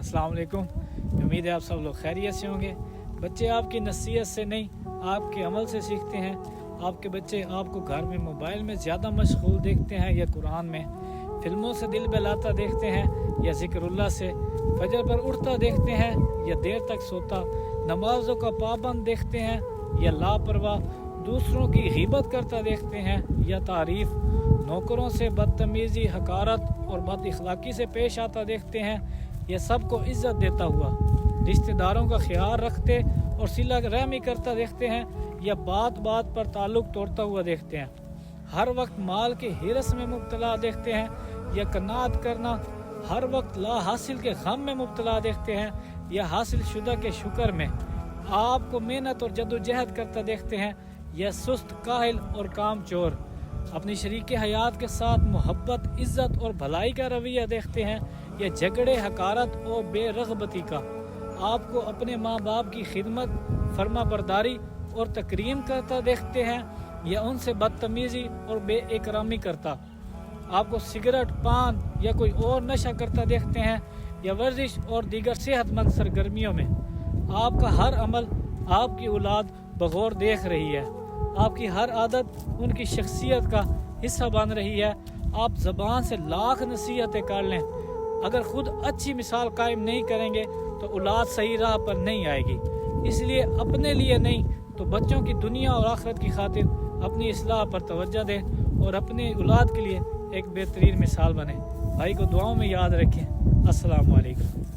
अस्सलाम वालेकुम। उम्मीद है आप सब लोग खैरियत से होंगे। बच्चे आपकी नसीहत से नहीं, आपके अमल से सीखते हैं। आपके बच्चे आपको घर में मोबाइल में ज़्यादा मशगूल देखते हैं या कुरान में, फिल्मों से दिल बहलाता देखते हैं या ज़िक्रुल्लाह से, फजर पर उठता देखते हैं या देर तक सोता, नमाज़ों का पाबंद देखते हैं या लापरवाह, दूसरों की गीबत करता देखते हैं या तारीफ़, नौकरों से बदतमीज़ी, हकारत और बद इखलाकी से पेश आता देखते हैं या सबको इज़्ज़त देता हुआ, रिश्तेदारों का ख्याल रखते और सिला रहमी करता देखते हैं या बात बात पर ताल्लुक़ तोड़ता हुआ देखते हैं, हर वक्त माल के हिरस में मुब्तला देखते हैं या कनात करना, हर वक्त ला हासिल के गम में मुब्तला देखते हैं या हासिल शुदा के शुक्र में, आपको मेहनत और जद्दोजहद करता देखते हैं या सुस्त, काहिल और काम चोर, अपनी शरीक हयात के साथ मोहब्बत, इज़्ज़त और भलाई का रवैया देखते हैं या झगड़े, हकारत और बेरग़बती का, आपको अपने माँ बाप की खिदमत, फर्मा बरदारी और तकरीम करता देखते हैं या उनसे बदतमीज़ी और बेइकरामी करता, आपको सिगरेट, पान या कोई और नशा करता देखते हैं या वर्जिश और दीगर सेहतमंद सरगर्मियों में, आपका हर अमल आपकी औलाद बगौर देख रही है, आपकी हर आदत उनकी शख्सियत का हिस्सा बन रही है। आप ज़बान से लाख नसीहतें कर लें, अगर खुद अच्छी मिसाल कायम नहीं करेंगे तो औलाद सही राह पर नहीं आएगी। इसलिए अपने लिए नहीं तो बच्चों की दुनिया और आखिरत की खातिर अपनी इस्लाह पर तवज्जो दें और अपने औलाद के लिए एक बेहतरीन मिसाल बने। भाई को दुआओं में याद रखें। अस्सलाम वालेकुम।